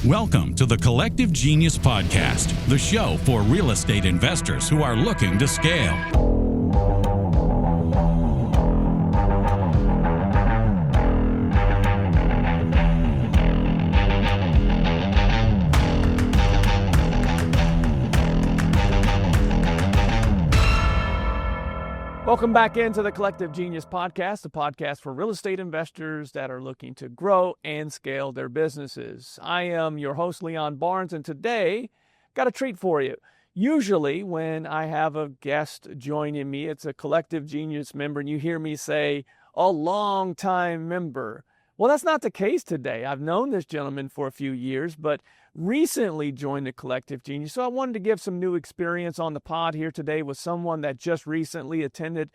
Welcome to the Collective Genius Podcast, the show for real estate investors who are looking to scale. Welcome back into the Collective Genius Podcast, the podcast for real estate investors that are looking to grow and scale their businesses. I am your host, Leon Barnes, and today got a treat for you. Usually when I have a guest joining me, it's a Collective Genius member, and you hear me say, a longtime member. Well, that's not the case today. I've known this gentleman for a few years, but recently joined the Collective Genius. So I wanted to give some new experience on the pod here today with someone that just recently attended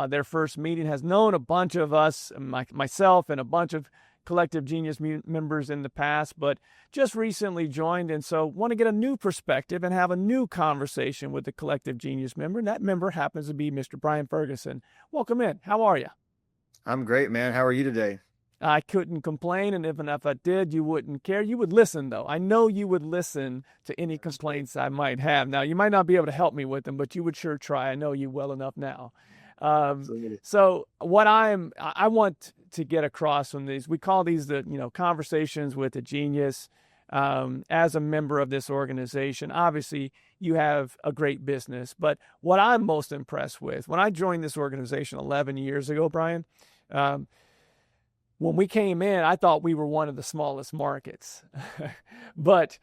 their first meeting, has known a bunch of us, myself and a bunch of Collective Genius members in the past, but just recently joined. And so want to get a new perspective and have a new conversation with the Collective Genius member. And that member happens to be Mr. Brian Ferguson. Welcome in. How are you? I'm great, man. How are you today? I couldn't complain, and even if I did, you wouldn't care. You would listen, though. I know you would listen to any complaints I might have. Now, you might not be able to help me with them, but you would sure try. I know you well enough now. So what I want to get across from these, we call these the conversations with a genius. As a member of this organization, obviously you have a great business, but what I'm most impressed with, when I joined this organization 11 years ago, Brian, when we came in, I thought we were one of the smallest markets, but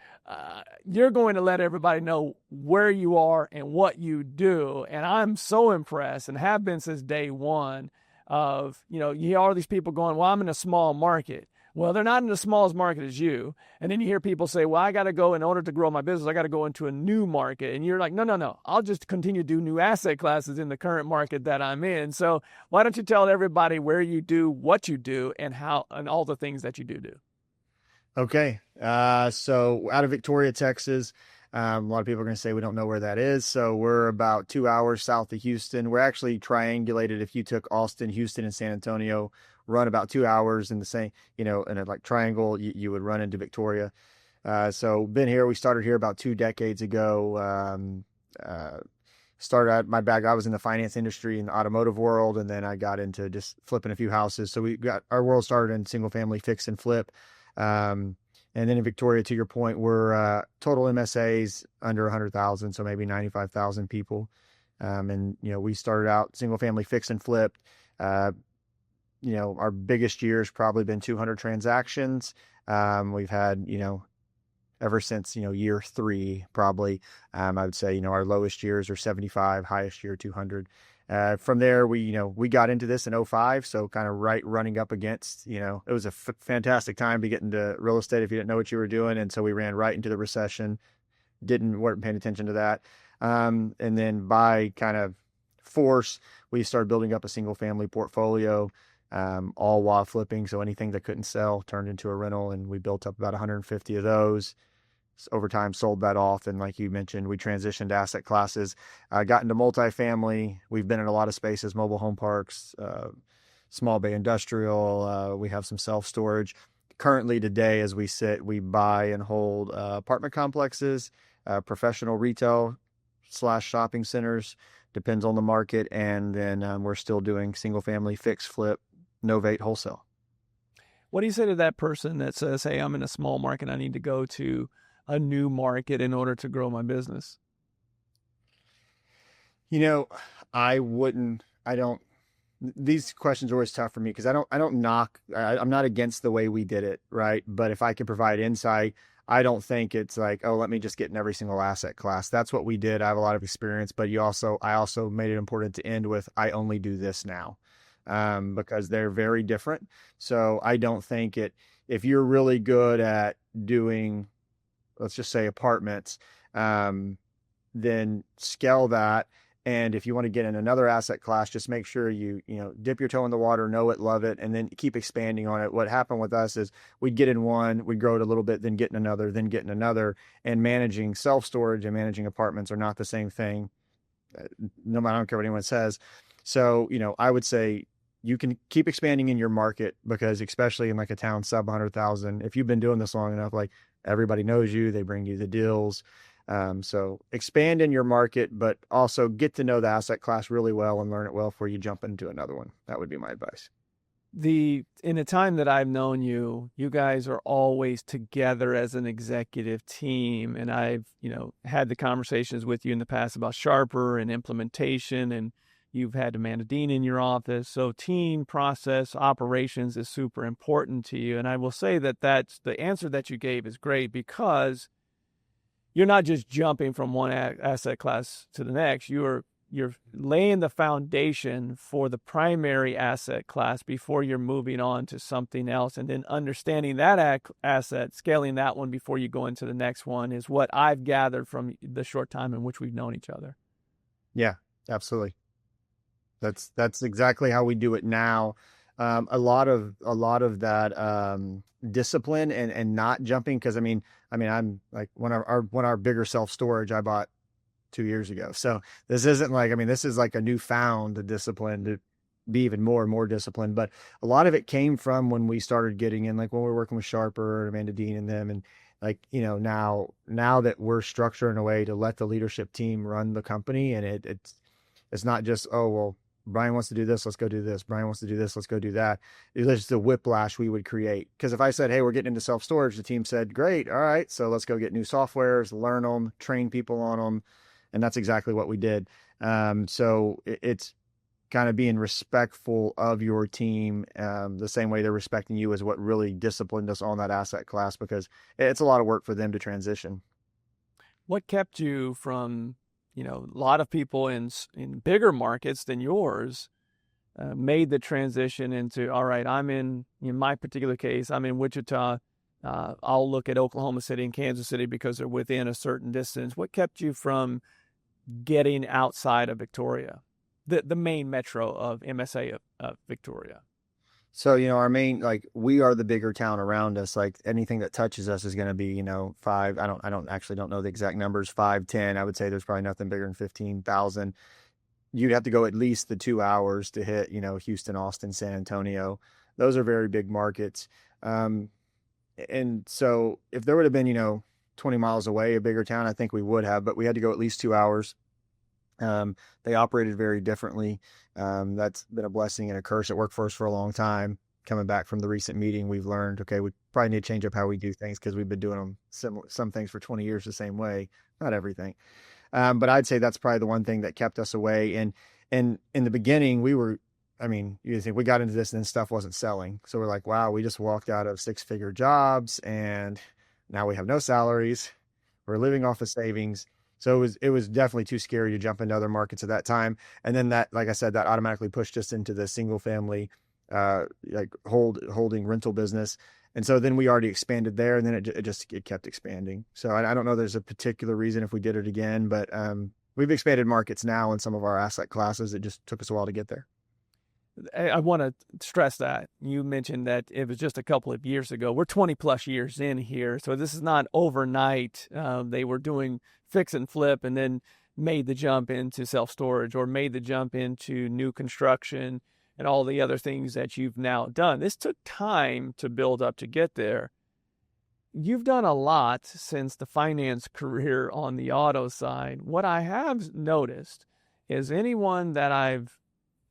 you're going to let everybody know where you are and what you do. And I'm so impressed and have been since day one of, you hear all these people going, well, I'm in a small market. Well, they're not in the smallest market as you. And then you hear people say, well, I got to go, in order to grow my business, I got to go into a new market. And you're like, no, I'll just continue to do new asset classes in the current market that I'm in. So why don't you tell everybody where you do, what you do, and how, and all the things that you do. Okay. So out of Victoria, Texas, a lot of people are going to say we don't know where that is. So we're about 2 hours south of Houston. We're actually triangulated. If you took Austin, Houston, and San Antonio, run about 2 hours in the same, in a like triangle, you would run into Victoria. So been here. We started here about 2 decades ago. Started out I was in the finance industry in the automotive world, and then I got into just flipping a few houses. So we got our world started in single family fix and flip. And then in Victoria, to your point, we're total MSAs under 100,000, so maybe 95,000 people. And we started out single family fix and flip. Our biggest year has probably been 200 transactions. We've had, ever since, year 3, probably, I would say, our lowest years are 75, highest year, 200. From there, we got into this in 2005. So kind of running up against, it was a fantastic time to get into real estate if you didn't know what you were doing. And so we ran right into the recession, weren't paying attention to that. And then by kind of force, we started building up a single family portfolio, all while flipping. So anything that couldn't sell turned into a rental, and we built up about 150 of those. Over time, sold that off. And like you mentioned, we transitioned asset classes, got into multifamily. We've been in a lot of spaces, mobile home parks, small bay industrial. We have some self-storage. Currently today, as we sit, we buy and hold apartment complexes, professional retail / shopping centers, depends on the market. And then we're still doing single family fix, flip, novate, wholesale. What do you say to that person that says, hey, I'm in a small market, I need to go to a new market in order to grow my business? These questions are always tough for me because I'm not against the way we did it, right? But if I can provide insight, I don't think it's like, oh, let me just get in every single asset class. That's what we did. I have a lot of experience, but I also made it important to end with, I only do this now, because they're very different. So I don't think if you're really good at doing, let's just say apartments, then scale that. And if you want to get in another asset class, just make sure you dip your toe in the water, know it, love it, and then keep expanding on it. What happened with us is we'd get in one, we'd grow it a little bit, then get in another, then get in another. And managing self-storage and managing apartments are not the same thing. No matter, I don't care what anyone says. So, I would say you can keep expanding in your market, because especially in like a town sub 100,000, if you've been doing this long enough, like everybody knows you, they bring you the deals. So expand in your market, but also get to know the asset class really well and learn it well before you jump into another one. That would be my advice. In the time that I've known you, you guys are always together as an executive team. And I've, had the conversations with you in the past about Sharper and implementation, and you've had Amanda Dean in your office. So team, process, operations is super important to you. And I will say that the answer that you gave is great, because you're not just jumping from one asset class to the next. You're laying the foundation for the primary asset class before you're moving on to something else, and then understanding that asset, scaling that one before you go into the next one, is what I've gathered from the short time in which we've known each other. Yeah, absolutely. That's exactly how we do it now. A lot of that discipline and not jumping, because I'm like one of our bigger self-storage I bought 2 years ago. So this isn't like, this is like a newfound discipline to be even more and more disciplined. But a lot of it came from when we started getting in, like when we were working with Sharper and Amanda Dean and them. And like, now that we're structured in a way to let the leadership team run the company, and it's not just, oh, well, Brian wants to do this, let's go do this. Brian wants to do this, let's go do that. It's just the whiplash we would create. Because if I said, hey, we're getting into self-storage, the team said, great, all right, so let's go get new softwares, learn them, train people on them. And that's exactly what we did. So it's kind of being respectful of your team, the same way they're respecting you, is what really disciplined us on that asset class, because it's a lot of work for them to transition. What kept you from, a lot of people in bigger markets than yours made the transition into, all right, I'm in my particular case, I'm in Wichita. I'll look at Oklahoma City and Kansas City because they're within a certain distance. What kept you from getting outside of Victoria, the main metro of MSA of Victoria? So, our main, like, we are the bigger town around us. Like, anything that touches us is going to be, 5, I don't know the exact numbers, 5, 10. I would say there's probably nothing bigger than 15,000. You'd have to go at least the 2 hours to hit, Houston, Austin, San Antonio. Those are very big markets. And so if there would have been, 20 miles away, a bigger town, I think we would have, but we had to go at least 2 hours. They operated very differently. That's been a blessing and a curse. It worked for us for a long time. Coming back from the recent meeting, we've learned, okay, we probably need to change up how we do things, because we've been doing them some things for 20 years the same way, not everything. But I'd say that's probably the one thing that kept us away. And in the beginning, you think we got into this and then stuff wasn't selling. So we're like, wow, we just walked out of 6-figure jobs and now we have no salaries. We're living off of savings. So it was definitely too scary to jump into other markets at that time. And then that, like I said, that automatically pushed us into the single family, holding rental business. And so then we already expanded there, and then it kept expanding. So I don't know there's a particular reason if we did it again, but we've expanded markets now in some of our asset classes. It just took us a while to get there. I want to stress that you mentioned that it was just a couple of years ago. We're 20 plus years in here. So this is not overnight. They were doing fix and flip and then made the jump into self-storage, or made the jump into new construction and all the other things that you've now done. This took time to build up to get there. You've done a lot since the finance career on the auto side. What I have noticed is anyone that I've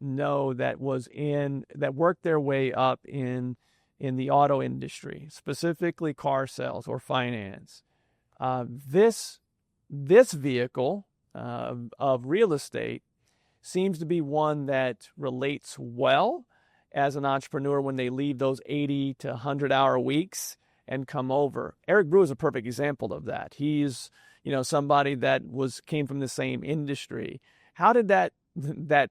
know that worked their way up in the auto industry, specifically car sales or finance, this vehicle of real estate seems to be one that relates well as an entrepreneur when they leave those 80 to 100-hour weeks and come over. Eric Brew is a perfect example of that. He's somebody that came from the same industry. How did that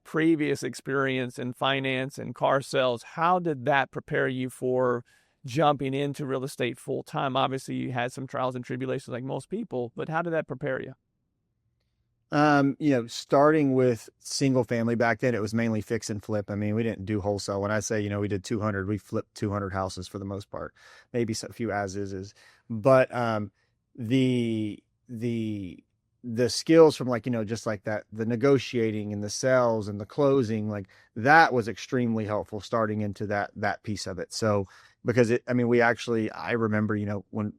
previous experience in finance and car sales, how did that prepare you for jumping into real estate full time? Obviously, you had some trials and tribulations like most people, but how did that prepare you? Starting with single family back then, it was mainly fix and flip. We didn't do wholesale. When I say, we did 200, we flipped 200 houses for the most part, maybe a few as is. But the skills from just like that, the negotiating and the sales and the closing, like that was extremely helpful starting into that piece of it. So because I remember, when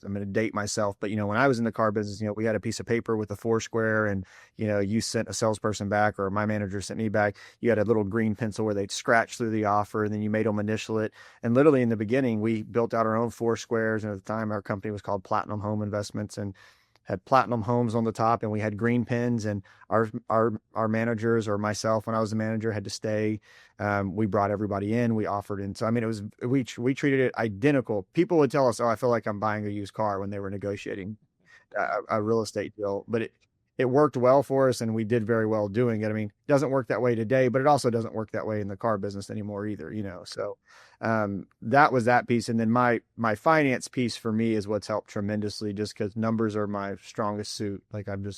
I'm going to date myself, but, when I was in the car business, we had a piece of paper with a 4 square, and, you sent a salesperson back, or my manager sent me back. You had a little green pencil where they'd scratch through the offer, and then you made them initial it. And literally in the beginning, we built out our own 4 squares. And at the time, our company was called Platinum Home Investments, and had platinum homes on the top, and we had green pens, and our managers, or myself when I was the manager, had to stay. We brought everybody in, we offered. And so, it was, we treated it identical. People would tell us, oh, I feel like I'm buying a used car, when they were negotiating a real estate deal, but it worked well for us, and we did very well doing it. It doesn't work that way today, but it also doesn't work that way in the car business anymore either, so that was that piece. And then my finance piece for me is what's helped tremendously, just because numbers are my strongest suit. Like I'm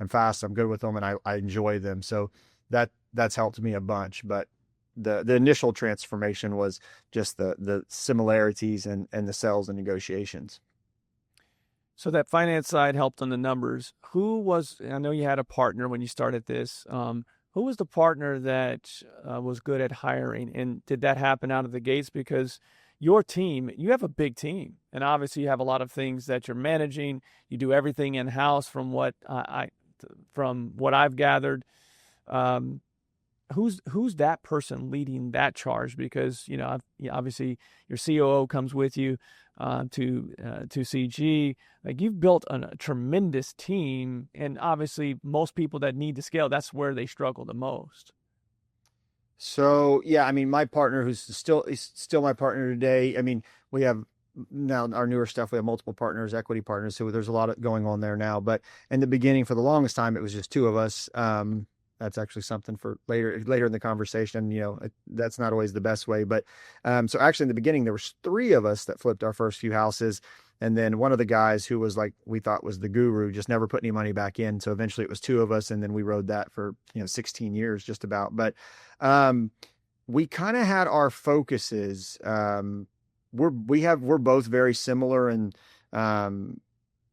fast, I'm good with them, and I enjoy them. So that's helped me a bunch. But the initial transformation was just the similarities and the sales and negotiations. So that finance side helped on the numbers. I know you had a partner when you started this. Who was the partner that was good at hiring? And did that happen out of the gates? Because your team, you have a big team, and obviously you have a lot of things that you're managing. You do everything in-house from what I've gathered. Who's that person leading that charge? Because, obviously your COO comes with you to CG. Like, you've built a tremendous team, and obviously most people that need to scale, that's where they struggle the most. So yeah, my partner, who's still my partner today. We have now our newer stuff. We have multiple partners, equity partners. So there's a lot going on there now. But in the beginning, for the longest time, it was just 2 of us. That's actually something for later in the conversation. That's not always the best way, but so actually in the beginning there was 3 of us that flipped our first few houses, and then one of the guys who was like, we thought was the guru, just never put any money back in. So eventually it was 2 of us, and then we rode that for 16 years just about. But we kind of had our focuses. We're both very similar, and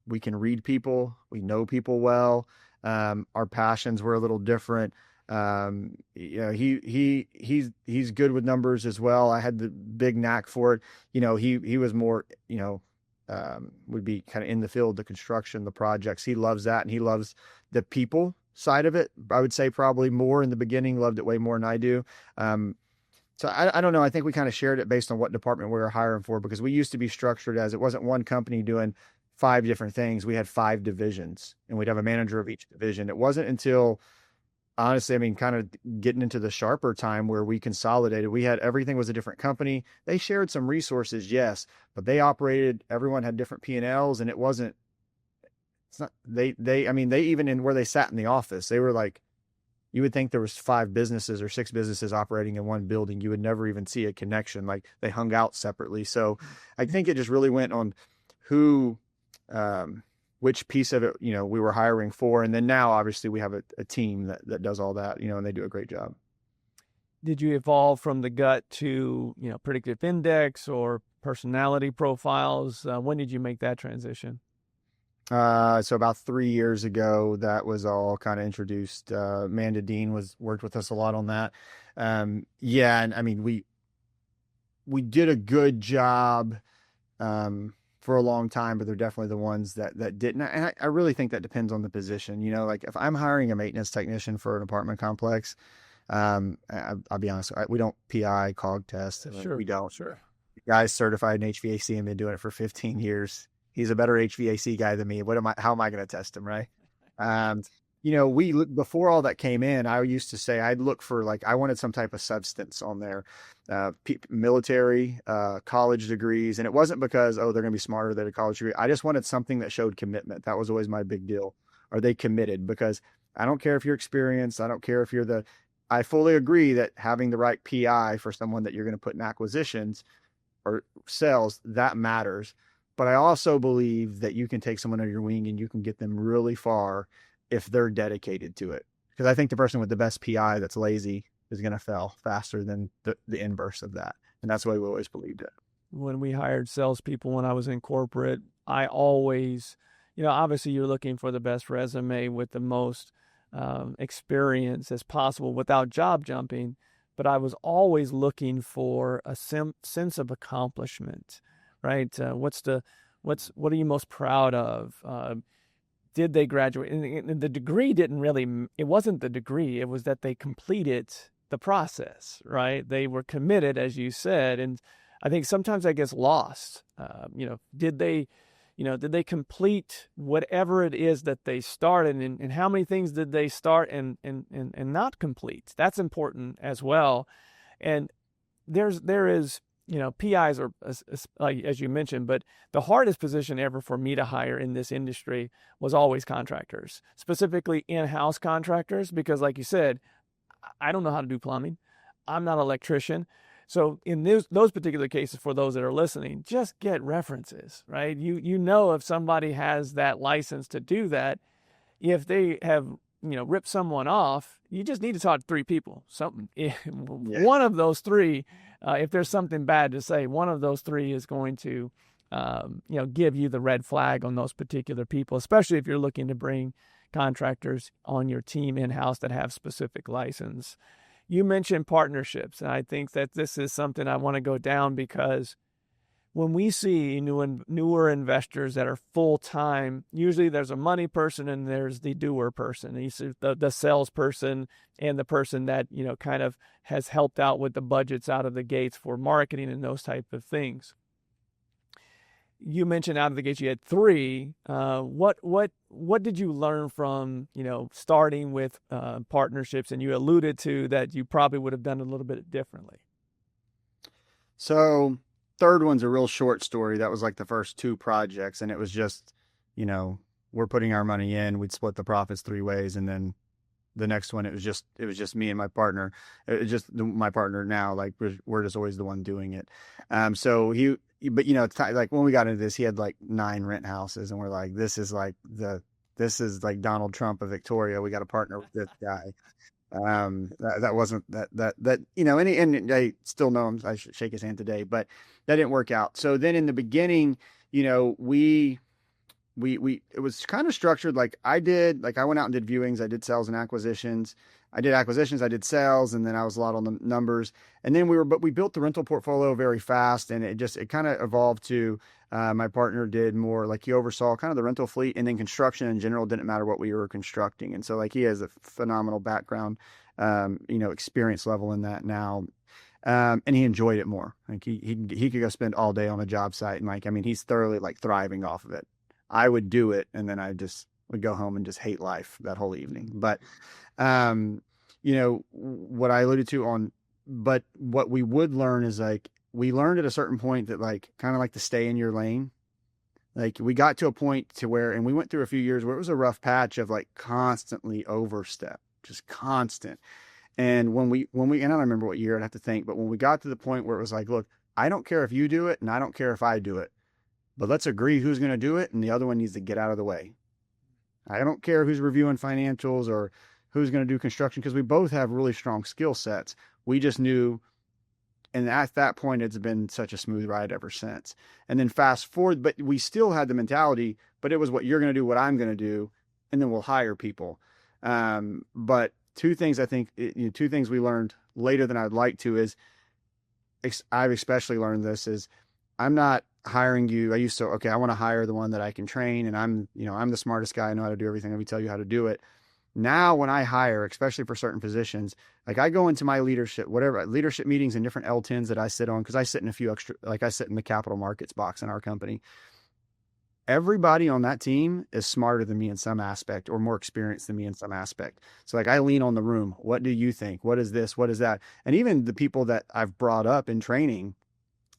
we can read people, we know people well. Our passions were a little different. He's good with numbers as well. I had the big knack for it. He was more, would be kind of in the field, the construction, the projects. He loves that, and he loves the people side of it. I would say probably more in the beginning, loved it way more than I do. So I don't know. I think we kind of shared it based on what department we were hiring for, because we used to be structured as, it wasn't one company doing 5 different things. We had 5 divisions, and we'd have a manager of each division. It wasn't until, honestly, kind of getting into the sharper time where we consolidated. Everything was a different company. They shared some resources, yes, but they operated, everyone had different P&Ls, and they even in where they sat in the office, they were like, you would think there was 5 businesses or 6 businesses operating in one building. You would never even see a connection. Like, they hung out separately. So I think it just really went on which piece of it, we were hiring for. And then now, obviously, we have a team that does all that, and they do a great job. Did you evolve from the gut to, predictive index or personality profiles? When did you make that transition? So about 3 years ago, that was all kind of introduced. Amanda Dean worked with us a lot on that. And we did a good job, for a long time, but they're definitely the ones that didn't. And I really think that depends on the position. Like, if I'm hiring a maintenance technician for an apartment complex, I'll be honest, we don't PI COG test. Sure, we don't. Sure. The guy's certified in HVAC and been doing it for 15 years. He's a better HVAC guy than me. How am I going to test him? Right. Before all that came in, I used to say I'd look for, I wanted some type of substance on there, military, college degrees. And it wasn't because, they're going to be smarter than a college degree. I just wanted something that showed commitment. That was always my big deal. Are they committed? Because I don't care if you're experienced. I don't care if I fully agree that having the right PI for someone that you're going to put in acquisitions or sales, that matters. But I also believe that you can take someone under your wing and you can get them really far if they're dedicated to it. Because I think the person with the best PI that's lazy is going to fail faster than the inverse of that. And that's the way we always believed it. When we hired salespeople, when I was in corporate, I always, obviously you're looking for the best resume with the most experience as possible without job jumping. But I was always looking for a sense of accomplishment, right? What's the what are you most proud of? Did they graduate? And the degree didn't really, it wasn't the degree, it was that they completed the process, right? They were committed, as you said. And I think sometimes that gets lost. Did they complete whatever it is that they started, and how many things did they start and not complete? That's important as well. And there is, PIs are, like, as you mentioned, but the hardest position ever for me to hire in this industry was always contractors, specifically in-house contractors, because like you said, I don't know how to do plumbing. I'm not an electrician. So in those particular cases, for those that are listening, just get references, right? You know, if somebody has that license to do that, if they have, ripped someone off, you just need to talk to 3 people. One of those 3, if there's something bad to say, one of those 3 is going to, give you the red flag on those particular people, especially if you're looking to bring contractors on your team in-house that have specific license. You mentioned partnerships, and I think that this is something I want to go down, because when we see newer investors that are full-time, usually there's a money person and there's the doer person. The salesperson and the person that, kind of has helped out with the budgets out of the gates for marketing and those type of things. You mentioned out of the gates you had 3. What did you learn from, starting with partnerships? And you alluded to that you probably would have done a little bit differently. So third one's a real short story. That was like the first 2 projects, and it was just, we're putting our money in, we'd split the profits 3 ways, and then the next one, it was just me and my partner. It's just my partner now, like we're just always the one doing it. But like when we got into this, he had like 9 rent houses, and we're like, this is like Donald Trump of Victoria. We got to partner with this guy. That wasn't and I still know him. I should shake his hand today, but that didn't work out. So then in the beginning, it was kind of structured like I went out and did viewings. I did sales and acquisitions. I did sales, and then I was a lot on the numbers. And then we built the rental portfolio very fast, and it kind of evolved to, my partner did more, like he oversaw kind of the rental fleet, and then construction in general didn't matter what we were constructing. And so like he has a phenomenal background, experience level in that now. And he enjoyed it more. Like he could go spend all day on a job site, and he's thoroughly like thriving off of it. I would do it, and then I just would go home and just hate life that whole evening. But, what I alluded to but what we would learn is like, we learned at a certain point that like, kind of like to stay in your lane. Like we got to a point to where, and we went through a few years where it was a rough patch of like constantly overstep, just constant. And when we, and I don't remember what year, I'd have to think, but when we got to the point where it was like, look, I don't care if you do it and I don't care if I do it, but let's agree who's going to do it, and the other one needs to get out of the way. I don't care who's reviewing financials or who's going to do construction, because we both have really strong skill sets. We just knew, and at that point, it's been such a smooth ride ever since. And then fast forward, but we still had the mentality, but it was what you're going to do, what I'm going to do, and then we'll hire people. But 2 things I think, 2 things we learned later than I'd like to is, I've especially learned this, is I'm not hiring you. I want to hire the one that I can train, and I'm the smartest guy. I know how to do everything. Let me tell you how to do it. Now, when I hire, especially for certain positions, like I go into my leadership meetings and different L10s that I sit on, because I sit in a few extra, like I sit in the capital markets box in our company. Everybody on that team is smarter than me in some aspect, or more experienced than me in some aspect. So like I lean on the room. What do you think? What is this? What is that? And even the people that I've brought up in training,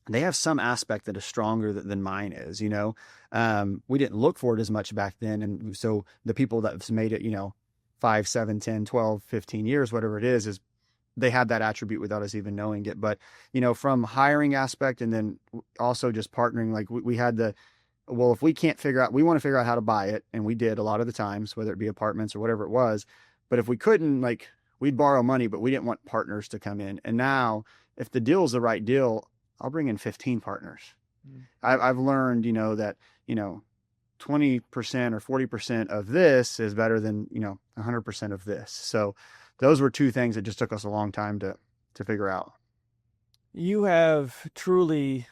they have some aspect that is stronger than mine is, we didn't look for it as much back then. And so the people that have made it, 5, 7, 10, 12, 15 years, whatever it is they had that attribute without us even knowing it. But, from hiring aspect, and then also just partnering, like we had if we can't we want to figure out how to buy it. And we did a lot of the times, whether it be apartments or whatever it was. But if we couldn't, like we'd borrow money, but we didn't want partners to come in. And now if the deal is the right deal, I'll bring in 15 partners. I've learned, that, 20% or 40% of this is better than, 100% of this. So those were 2 things that just took us a long time to figure out. You have truly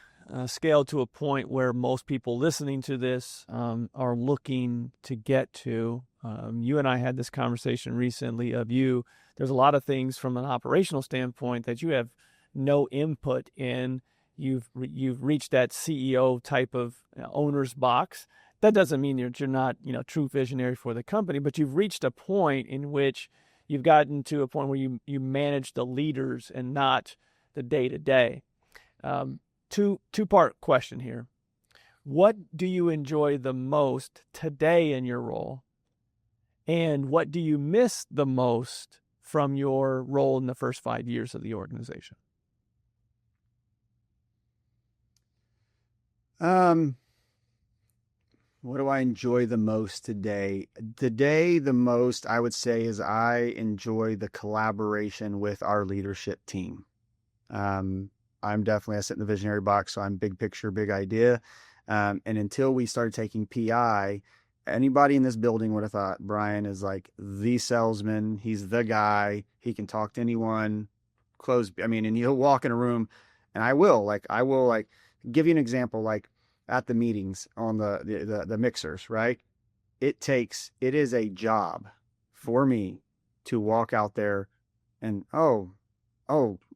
scale to a point where most people listening to this are looking to get to. You and I had this conversation recently there's a lot of things from an operational standpoint that you have no input in. You've reached that CEO type of owner's box. That doesn't mean you're not, true visionary for the company, but you've reached a point in which you've gotten to a point where you manage the leaders and not the day-to-day. Two-part question here. What do you enjoy the most today in your role? And what do you miss the most from your role in the first 5 years of the organization? What do I enjoy the most today? Today, the most I would say is I enjoy the collaboration with our leadership team. I sit in the visionary box, so I'm big picture, big idea. And until we started taking PI, anybody in this building would have thought Brian is like the salesman. He's the guy. He can talk to anyone, and he'll walk in a room, and I will give you an example, like at the meetings on the mixers, right? It is a job for me to walk out there and, oh,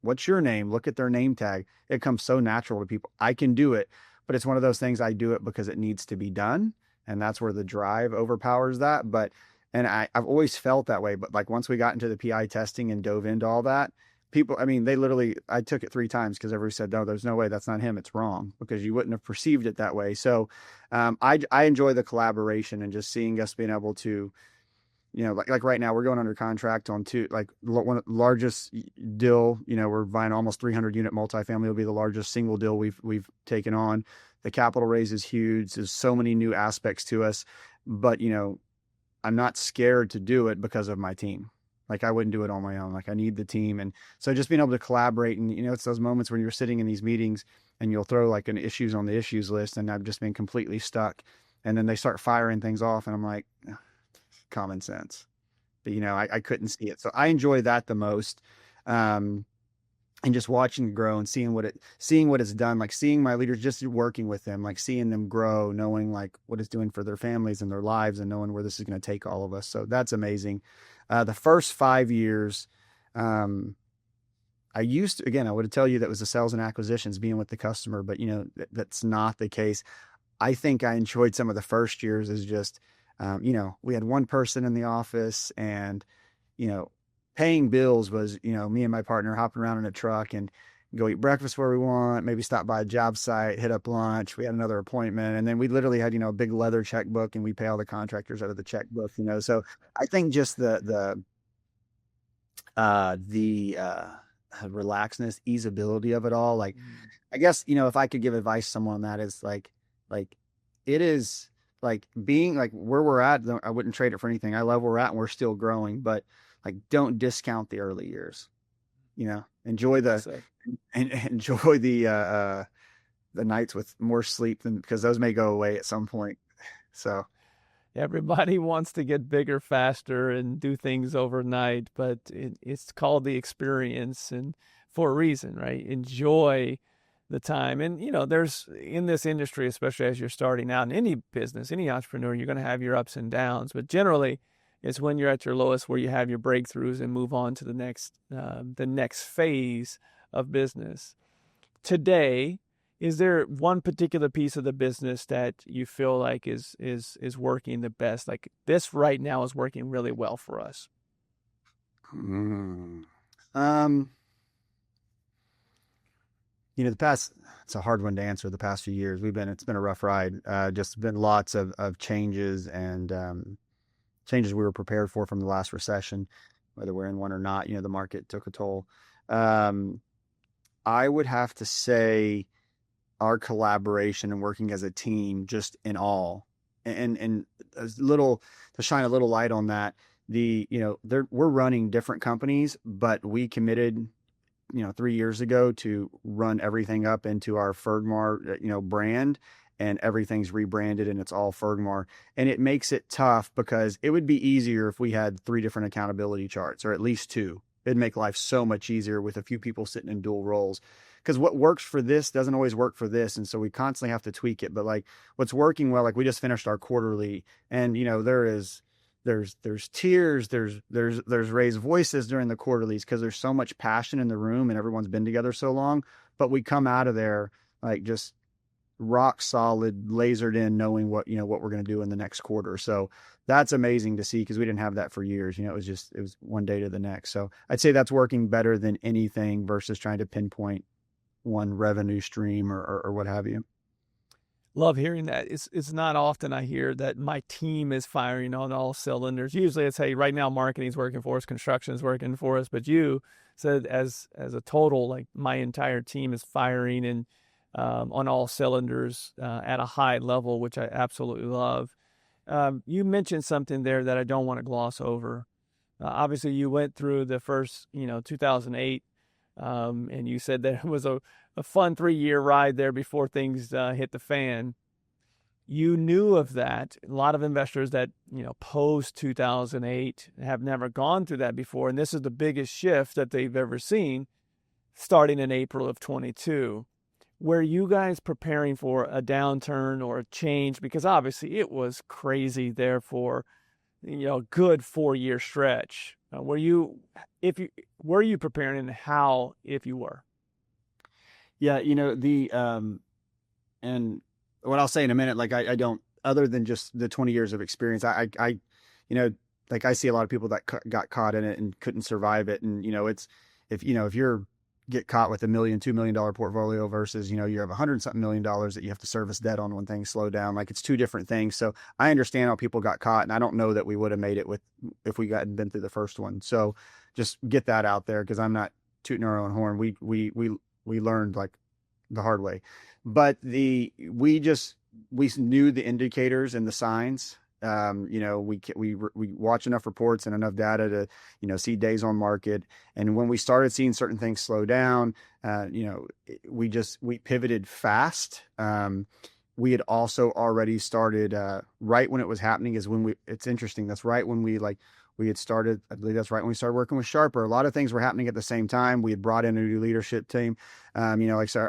what's your name? Look at their name tag. It comes so natural to people. I can do it, but it's one of those things I do it because it needs to be done. And that's where the drive overpowers that. And I've always felt that way. But like once we got into the PI testing and dove into all that, people, I took it 3 times because everybody said, no, there's no way, that's not him. It's wrong, because you wouldn't have perceived it that way. So I enjoy the collaboration and just seeing us being able to, like right now we're going under contract on one of the largest deal, we're buying almost 300 unit multifamily. Will be the largest single deal we've taken on. The capital raise is huge. There's so many new aspects to us, but I'm not scared to do it because of my team. Like I wouldn't do it on my own. Like I need the team. And so just being able to collaborate, and it's those moments when you're sitting in these meetings and you'll throw like an issues on the issues list, and I've just been completely stuck. And then they start firing things off and I'm like, common sense. But I couldn't see it. So I enjoy that the most. And just watching it grow and seeing what it's done, like seeing my leaders, just working with them, like seeing them grow, knowing like what it's doing for their families and their lives, and knowing where this is going to take all of us. So that's amazing. The first 5 years, I would tell you that was the sales and acquisitions, being with the customer, but that's not the case. I think I enjoyed some of the first years as just, we had one person in the office, and, paying bills was, me and my partner hopping around in a truck and go eat breakfast where we want, maybe stop by a job site, hit up lunch. We had another appointment, and then we literally had, a big leather checkbook, and we pay all the contractors out of the checkbook, So I think just the relaxedness, easeability of it all. Like, I guess, if I could give advice to someone on that, is like it is like being like where we're at. I wouldn't trade it for anything. I love where we're at, and we're still growing, but like, don't discount the early years, enjoy the nights with more sleep because those may go away at some point. So everybody wants to get bigger faster and do things overnight, but it's called the experience, and for a reason, right? Enjoy the time. And, there's in this industry, especially as you're starting out in any business, any entrepreneur, you're going to have your ups and downs, but generally it's when you're at your lowest where you have your breakthroughs and move on to the next phase of business. Today, is there one particular piece of the business that you feel like is working the best? Like this right now is working really well for us. It's a hard one to answer. The past few years it's been a rough ride. Just been lots of changes and changes we were prepared for from the last recession, whether we're in one or not. The market took a toll. I would have to say our collaboration and working as a team, just in all, and a little to shine a little light on that. We're running different companies, but we committed, 3 years ago to run everything up into our Fergmar, brand, and everything's rebranded and it's all Fergmar. And it makes it tough because it would be easier if we had 3 different accountability charts, or at least 2. It'd make life so much easier with a few people sitting in dual roles. because what works for this doesn't always work for this. And so we constantly have to tweak it. But like what's working well, like we just finished our quarterly, and there's tears, there's raised voices during the quarterlies because there's so much passion in the room and everyone's been together so long. But we come out of there like just rock solid, lasered in, knowing what we're going to do in the next quarter. So that's amazing to see because we didn't have that for years. It was one day to the next. So I'd say that's working better than anything versus trying to pinpoint one revenue stream or what have you. Love hearing that. It's not often I hear that my team is firing on all cylinders. Usually it's, hey, right now marketing's working for us, construction is working for us. But you said as a total, like my entire team is firing and on all cylinders at a high level, which I absolutely love. You mentioned something there that I don't want to gloss over. Obviously, you went through the first, 2008, and you said that it was a fun 3-year ride there before things hit the fan. You knew of that. A lot of investors that, post 2008 have never gone through that before, and this is the biggest shift that they've ever seen starting in April of 22. Were you guys preparing for a downturn or a change? Because obviously it was crazy there for, a good 4-year stretch. Were you preparing, and how, if you were? Yeah, and what I'll say in a minute, like I don't, other than just the 20 years of experience, I like I see a lot of people that got caught in it and couldn't survive it. And, it's, if you're get caught with $1 million, $2 million portfolio versus, you have $100-something million that you have to service debt on when things slow down. Like it's two different things. So I understand how people got caught, and I don't know that we would have made it if we hadn't been through the first one. So just get that out there, because I'm not tooting our own horn. We learned like the hard way, but we knew the indicators and the signs. We watch enough reports and enough data to, see days on market. And when we started seeing certain things slow down, we pivoted fast. We had also already started, right when it was happening it's interesting. That's right when we had started, I believe that's right when we started working with Sharper. A lot of things were happening at the same time. We had brought in a new leadership team. Like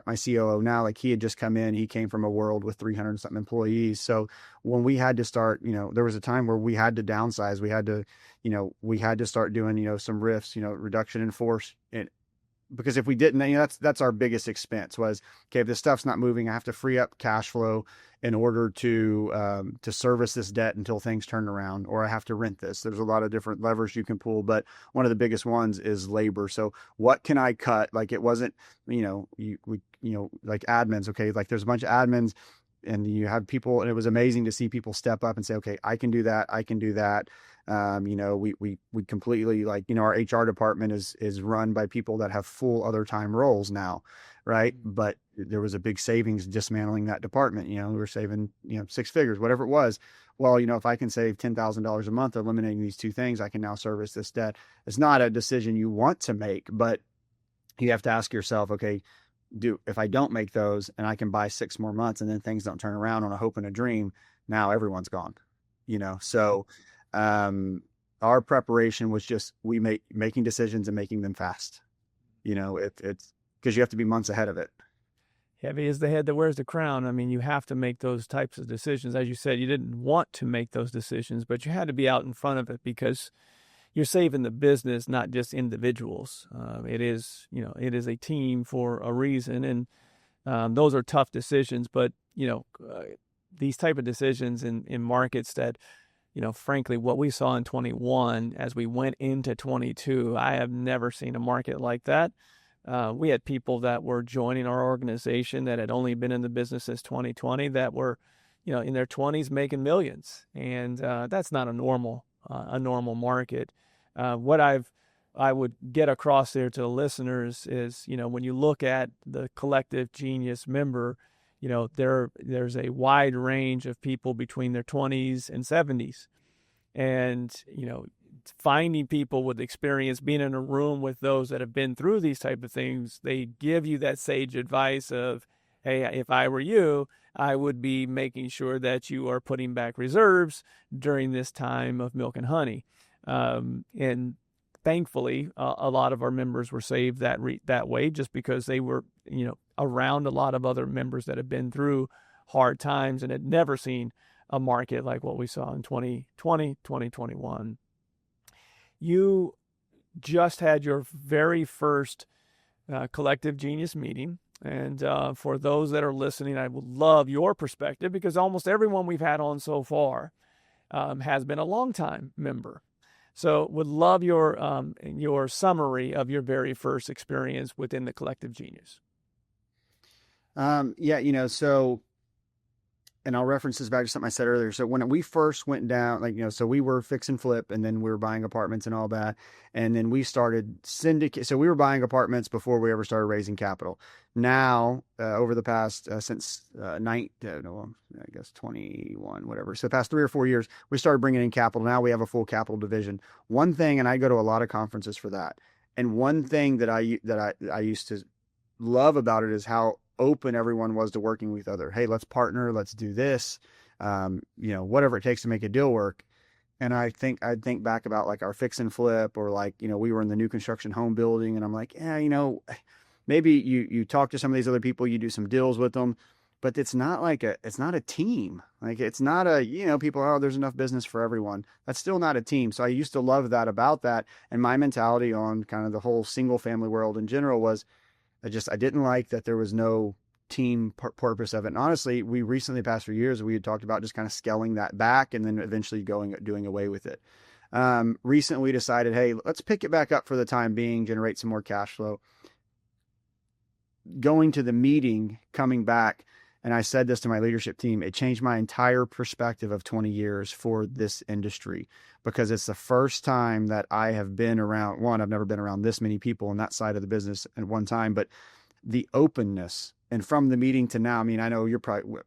my COO now, like he had just come in, he came from a world with 300 something employees. So when we had to start, there was a time where we had to downsize. We had to start doing, some RIFs, reduction in force. Because if we didn't, that's our biggest expense was, okay, if this stuff's not moving, I have to free up cash flow in order to service this debt until things turn around, or I have to rent this. There's a lot of different levers you can pull, but one of the biggest ones is labor. So what can I cut? Like it wasn't, like admins. Okay. Like there's a bunch of admins, and you have people, and it was amazing to see people step up and say, okay, I can do that. I can do that. We completely, our HR department is run by people that have full other time roles now. Right. But there was a big savings dismantling that department. We were saving, 6 figures, whatever it was. Well, if I can save $10,000 a month eliminating these 2 things, I can now service this debt. It's not a decision you want to make, but you have to ask yourself, okay, if I don't make those and I can buy 6 more months and then things don't turn around on a hope and a dream, now everyone's gone, So, our preparation was just, making decisions and making them fast. It's because you have to be months ahead of it. Heavy is the head that wears the crown. I mean, you have to make those types of decisions. As you said, you didn't want to make those decisions, but you had to be out in front of it because you're saving the business, not just individuals. It is a team for a reason. And those are tough decisions, but, these type of decisions in markets that, frankly, what we saw in 21 as we went into 22, I have never seen a market like that. We had people that were joining our organization that had only been in the business since 2020 that were, in their 20s making millions. And that's not a normal market. What I would get across there to the listeners is, when you look at the collective genius member, there's a wide range of people between their 20s and 70s. And, finding people with experience, being in a room with those that have been through these type of things, they give you that sage advice of, hey, if I were you, I would be making sure that you are putting back reserves during this time of milk and honey. And thankfully, a lot of our members were saved that way, just because they were, around a lot of other members that have been through hard times and had never seen a market like what we saw in 2020, 2021. You just had your very first Collective Genius meeting. And for those that are listening, I would love your perspective, because almost everyone we've had on so far has been a longtime member. So would love your summary of your very first experience within the Collective Genius. So, and I'll reference this back to something I said earlier. So when we first went down, so we were fix and flip, and then we were buying apartments and all that. And then we started syndicate. So we were buying apartments before we ever started raising capital. Now, over the past, since 21, whatever. So the past 3 or 4 years, we started bringing in capital. Now we have a full capital division. One thing, and I go to a lot of conferences for that. And one thing that I used to love about it is how open everyone was to working with other. Hey, let's partner. Let's do this. Whatever it takes to make a deal work. And I'd think back about like our fix and flip, or like, we were in the new construction home building, and I'm like, maybe you talk to some of these other people, you do some deals with them, but it's not a team. Like, it's not people, oh, there's enough business for everyone. That's still not a team. So I used to love that about that. And my mentality on kind of the whole single family world in general was, I didn't like that there was no team purpose of it. And honestly, we recently, past 3 years, we had talked about just kind of scaling that back and then eventually doing away with it. Recently we decided, hey, let's pick it back up for the time being, generate some more cash flow. Going to the meeting, coming back, and I said this to my leadership team, it changed my entire perspective of 20 years for this industry, because it's the first time that I have been around, I've never been around this many people on that side of the business at one time, but the openness. And from the meeting to now, I mean, I know you're probably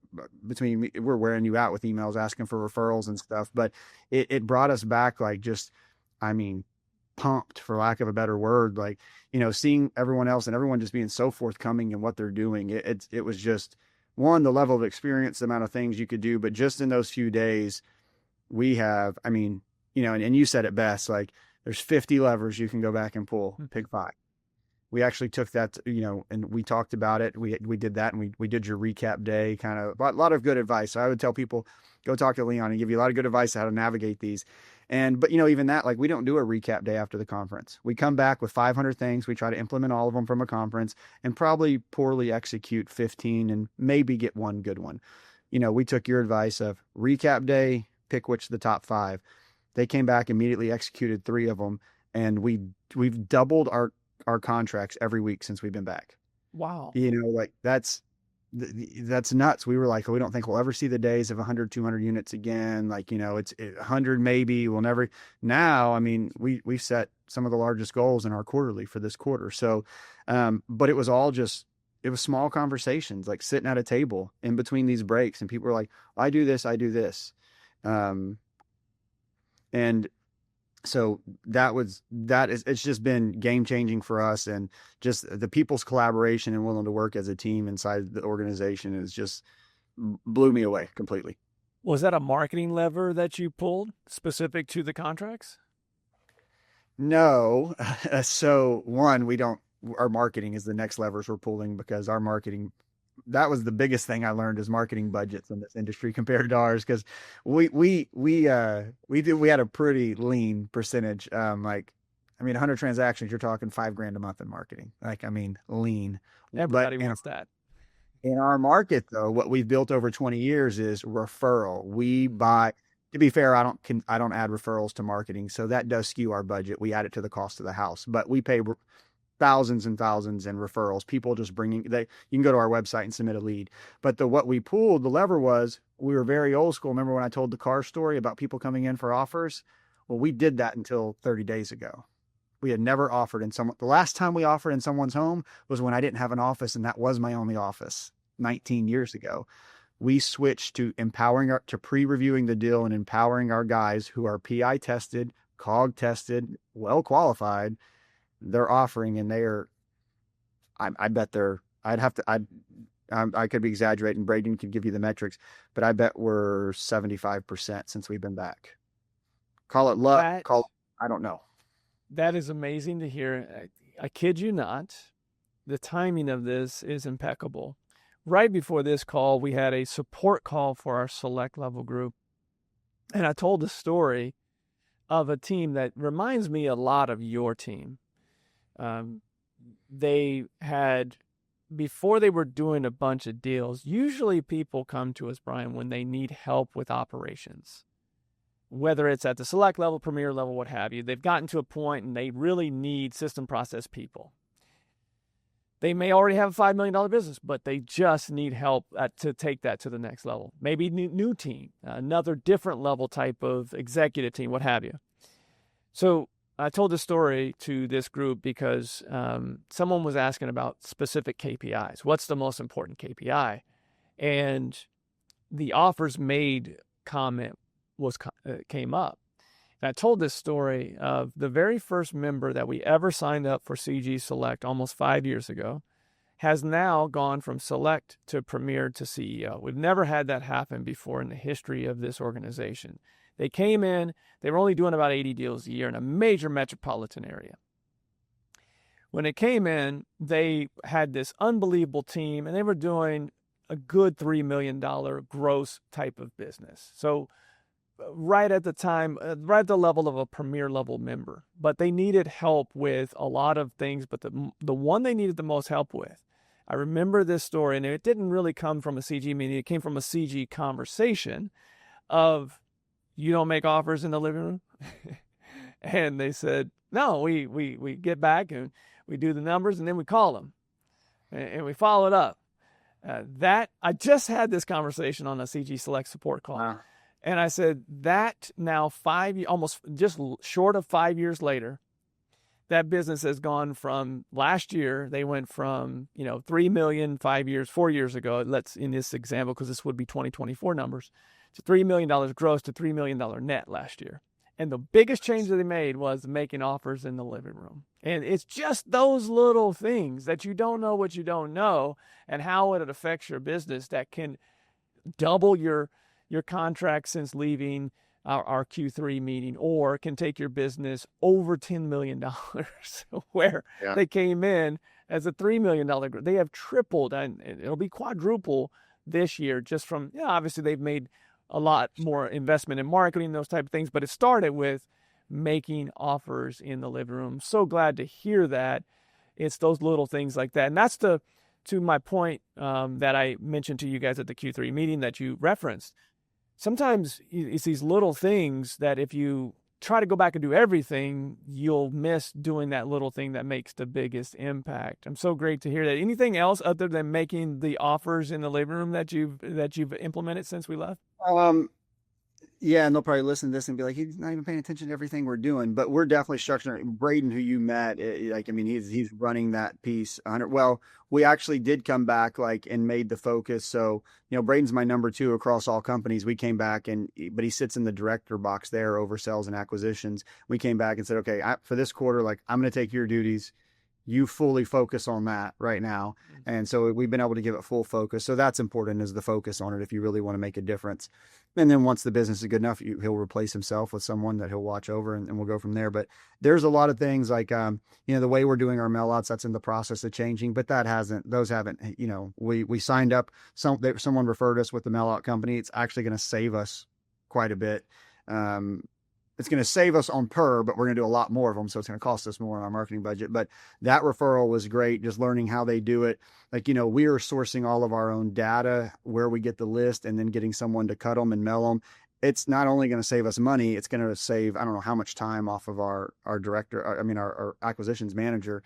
we're wearing you out with emails asking for referrals and stuff, but it brought us back, pumped, for lack of a better word, seeing everyone else and everyone just being so forthcoming in what they're doing. It was just, one, the level of experience, the amount of things you could do, but just in those few days we have, and you said it best, there's 50 levers you can go back and pull, pick 5. We actually took that, and we talked about it. We did that, and we did your recap day, kind of a lot of good advice. So I would tell people, go talk to Leon and give you a lot of good advice on how to navigate these. But even that, we don't do a recap day after the conference. We come back with 500 things. We try to implement all of them from a conference and probably poorly execute 15 and maybe get one good one. We took your advice of recap day, pick which the top 5. They came back, immediately executed 3 of them. And we've doubled our contracts every week since we've been back. Wow. That's nuts. We were like, we don't think we'll ever see the days of 100, 200 units again. It's 100, maybe we'll never. Now, we set some of the largest goals in our quarterly for this quarter. So, but it was all it was small conversations, like sitting at a table in between these breaks, and people were like, I do this. And so it's just been game changing for us, and just the people's collaboration and willing to work as a team inside the organization is just blew me away completely. Was that a marketing lever that you pulled specific to the contracts? No. So one, our marketing is the next levers we're pulling, because our marketing, that was the biggest thing I learned, is marketing budgets in this industry compared to ours. Cause we had a pretty lean percentage. 100 transactions, you're talking $5,000 a month in marketing. Lean. Everybody wants that. In our market though, what we've built over 20 years is referral. We buy, to be fair, I don't add referrals to marketing. So that does skew our budget. We add it to the cost of the house, but we pay thousands and thousands in referrals. People just you can go to our website and submit a lead. But what we pulled, the lever was, we were very old school. Remember when I told the car story about people coming in for offers? Well, we did that until 30 days ago. We had never offered the last time we offered in someone's home was when I didn't have an office, and that was my only office 19 years ago. We switched to pre-reviewing the deal and empowering our guys who are PI tested, COG tested, well qualified. They're offering, and I could be exaggerating. Braden could give you the metrics, but I bet we're 75% since we've been back. Call it luck. I don't know. That is amazing to hear. I kid you not. The timing of this is impeccable. Right before this call, we had a support call for our select level group. And I told the story of a team that reminds me a lot of your team. They had, before they were doing a bunch of deals, usually people come to us, Brian, when they need help with operations. Whether it's at the select level, premier level, what have you, they've gotten to a point and they really need system process people. They may already have a $5 million business, but they just need help to take that to the next level. Maybe new team, another different level type of executive team, what have you. So I told this story to this group because someone was asking about specific KPIs. What's the most important KPI? And the offers made comment came up. And I told this story of the very first member that we ever signed up for CG Select almost 5 years ago has now gone from Select to Premier to CEO. We've never had that happen before in the history of this organization. They came in, they were only doing about 80 deals a year in a major metropolitan area. When they came in, they had this unbelievable team, and they were doing a good $3 million gross type of business. So right at the time, right at the level of a premier level member, but they needed help with a lot of things. But the one they needed the most help with, I remember this story, and it didn't really come from a CG meeting. It came from a CG conversation of, you don't make offers in the living room? And they said, no, we get back and we do the numbers and then we call them and we follow it up. I just had this conversation on a CG Select support call. Wow. And I said that now almost just short of 5 years later, that business has gone from last year. They went from, 3 million 4 years ago. Let's in this example, because this would be 2024 numbers, to $3 million gross to $3 million net last year. And the biggest change that they made was making offers in the living room. And it's just those little things that you don't know what you don't know and how it affects your business that can double your contract since leaving our Q3 meeting, or can take your business over $10 million where they came in as a $3 million. They have tripled, and it'll be quadruple this year just from, obviously they've made a lot more investment in marketing, those type of things, but it started with making offers in the living room. So glad to hear that. It's those little things like that. And that's to my point that I mentioned to you guys at the Q3 meeting that you referenced. Sometimes it's these little things that if you try to go back and do everything, you'll miss doing that little thing that makes the biggest impact. I'm so great to hear that. Anything else other than making the offers in the living room that you've implemented since we left? Yeah, and they'll probably listen to this and be like, he's not even paying attention to everything we're doing. But we're definitely structuring. Braden, who you met, he's running that piece. Well, we actually did come back and made the focus. So, Braden's my number 2 across all companies. We came back but he sits in the director box there over sales and acquisitions. We came back and said, okay, for this quarter, I'm going to take your duties. You fully focus on that right now. And so we've been able to give it full focus. So that's important, is the focus on it if you really want to make a difference. And then once the business is good enough, he'll replace himself with someone that he'll watch over, and we'll go from there. But there's a lot of things the way we're doing our mail outs, that's in the process of changing, but those haven't, we signed up, someone referred us with the mail out company. It's actually going to save us quite a bit. It's going to save us on per, but we're going to do a lot more of them. So it's going to cost us more in our marketing budget. But that referral was great. Just learning how they do it. We are sourcing all of our own data, where we get the list, and then getting someone to cut them and mail them. It's not only going to save us money, it's going to save, I don't know how much time off of our acquisitions manager.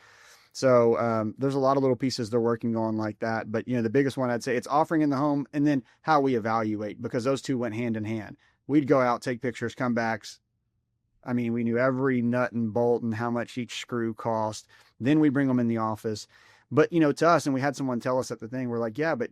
So there's a lot of little pieces they're working on like that. But, the biggest one I'd say, it's offering in the home, and then how we evaluate, because those two went hand in hand. We'd go out, take pictures, come back. We knew every nut and bolt and how much each screw cost. Then we bring them in the office. But, to us, and we had someone tell us at the thing, we're like, yeah, but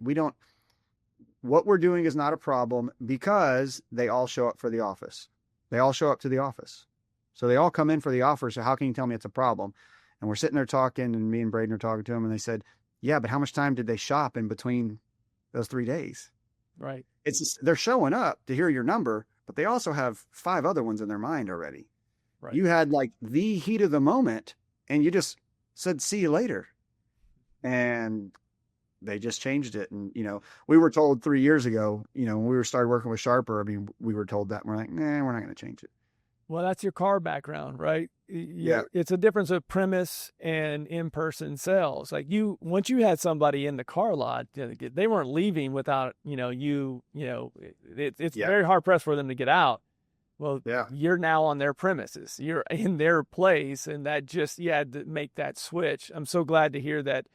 what we're doing is not a problem, because they all show up for the office. They all show up to the office. So they all come in for the offer. So how can you tell me it's a problem? And we're sitting there talking, and me and Braden are talking to them, and they said, yeah, but how much time did they shop in between those 3 days? Right. They're showing up to hear your number, but they also have 5 other ones in their mind already. Right. You had like the heat of the moment and you just said, see you later. And they just changed it. And, we were told 3 years ago, when we started working with Sharper, I mean, we were told that, and we're like, nah, we're not going to change it. Well, that's your car background, right? Yeah. It's a difference of premise and in-person sales. Like once you had somebody in the car lot, they weren't leaving without, it's very hard pressed for them to get out. Well, you're now on their premises, you're in their place. And that just, you had to make that switch. I'm so glad to hear that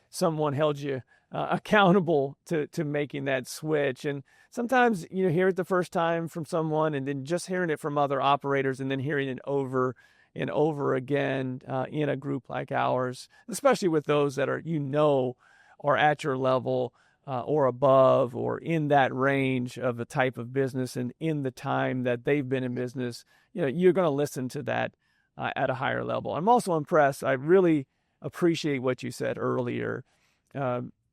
someone held you accountable to making that switch. And sometimes you hear it the first time from someone, and then just hearing it from other operators, and then hearing it over and over again in a group like ours, especially with those that are are at your level or above, or in that range of the type of business and in the time that they've been in business. You're going to listen to that at a higher level. I'm also impressed. I really appreciate what you said earlier.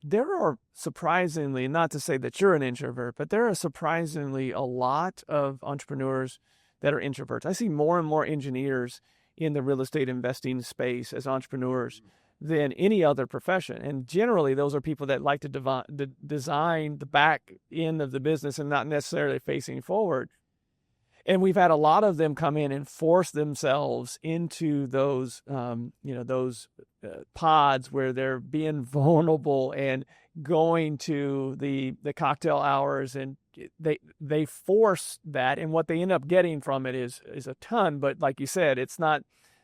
There are surprisingly, not to say that you're an introvert, but there are surprisingly a lot of entrepreneurs that are introverts. I see more and more engineers in the real estate investing space as entrepreneurs than any other profession. And generally, those are people that like to design the back end of the business and not necessarily facing forward. And we've had a lot of them come in and force themselves into those pods where they're being vulnerable and going to the cocktail hours, and they force that. And what they end up getting from it is a ton. But like you said, it's not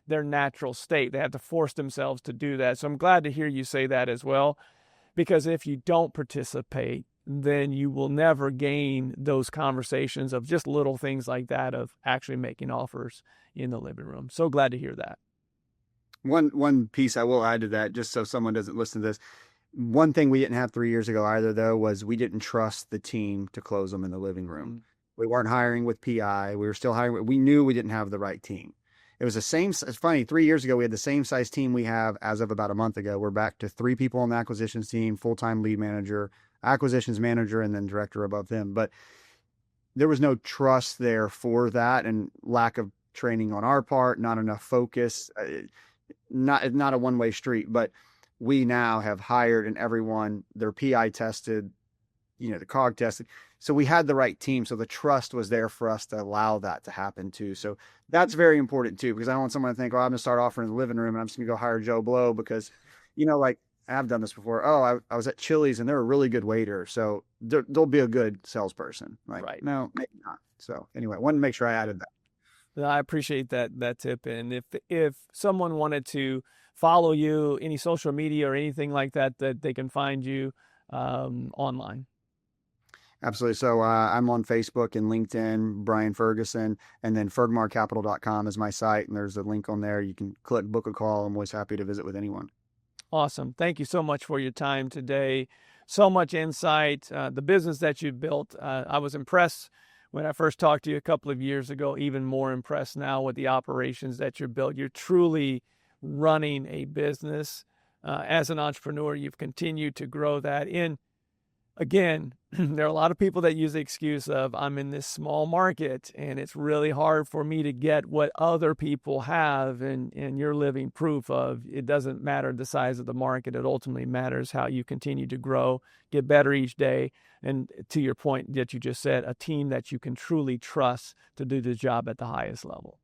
their natural state. They have to force themselves to do that. So I'm glad to hear you say that as well, because if you don't participate, then you will never gain those conversations of just little things like that, of actually making offers in the living room. So glad to hear that. One piece I will add to that, just so someone doesn't listen to this. One thing we didn't have 3 years ago either, though, was we didn't trust the team to close them in the living room. Mm-hmm. We weren't hiring with PI. We were still hiring. We knew we didn't have the right team. It was the same. It's funny. 3 years ago, we had the same size team we have as of about a month ago. We're back to 3 people on the acquisitions team, full-time lead manager, acquisitions manager, and then director above them. But there was no trust there for that, and lack of training on our part, not enough focus, not a one-way street. But we now have hired, and everyone, they're PI tested, the COG tested. So we had the right team. So the trust was there for us to allow that to happen too. So that's very important too, because I don't want someone to think, oh, I'm going to start offering in the living room and I'm just going to go hire Joe Blow because, like I've done this before. Oh, I was at Chili's and they're a really good waiter. So they'll be a good salesperson. Like, right. No, maybe not. So anyway, wanted to make sure I added that. I appreciate that tip. And if someone wanted to follow you, any social media or anything like that, that they can find you online. Absolutely. So I'm on Facebook and LinkedIn, Brian Ferguson, and then fergmarcapital.com is my site. And there's a link on there. You can click book a call. I'm always happy to visit with anyone. Awesome. Thank you so much for your time today. So much insight. The business that you built, I was impressed when I first talked to you a couple of years ago, even more impressed now with the operations that you built. You're truly running a business. As an entrepreneur, you've continued to grow that. Again, there are a lot of people that use the excuse of, I'm in this small market and it's really hard for me to get what other people have. And you're living proof of it doesn't matter the size of the market. It ultimately matters how you continue to grow, get better each day. And to your point that you just said, a team that you can truly trust to do the job at the highest level.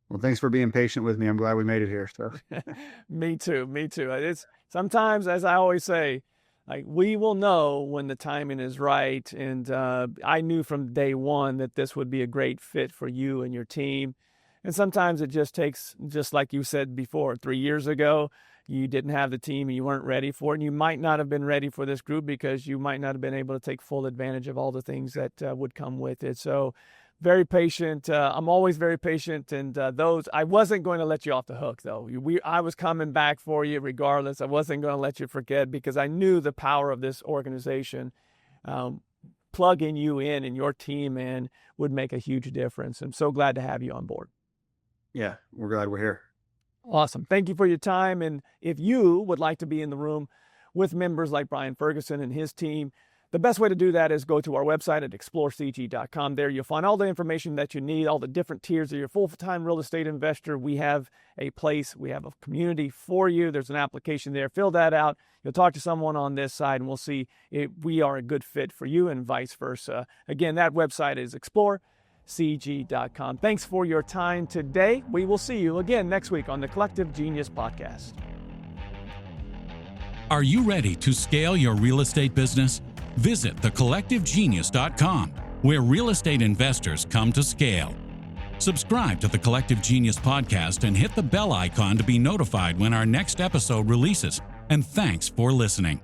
Well, thanks for being patient with me. I'm glad we made it here. So. Me too. It's sometimes, as I always say, like, we will know when the timing is right. And I knew from day one that this would be a great fit for you and your team. And sometimes it just takes, just like you said before, 3 years ago, you didn't have the team and you weren't ready for it. And you might not have been ready for this group because you might not have been able to take full advantage of all the things that would come with it. So very patient. I'm always very patient. And I wasn't going to let you off the hook, though. I was coming back for you regardless. I wasn't going to let you forget because I knew the power of this organization. Plugging you in and your team in would make a huge difference. I'm so glad to have you on board. Yeah, we're glad we're here. Awesome. Thank you for your time. And if you would like to be in the room with members like Brian Ferguson and his team, The best way to do that is go to our website at explorecg.com. There you'll find all the information that you need, all the different tiers of your full-time real estate investor. We have a place, we have a community for you. There's an application there. Fill that out. You'll talk to someone on this side, and we'll see if we are a good fit for you and vice versa. Again, that website is explorecg.com. Thanks for your time today. We will see you again next week on the Collective Genius Podcast. Are you ready to scale your real estate business? Visit thecollectivegenius.com, where real estate investors come to scale. Subscribe to the Collective Genius Podcast and hit the bell icon to be notified when our next episode releases. And thanks for listening.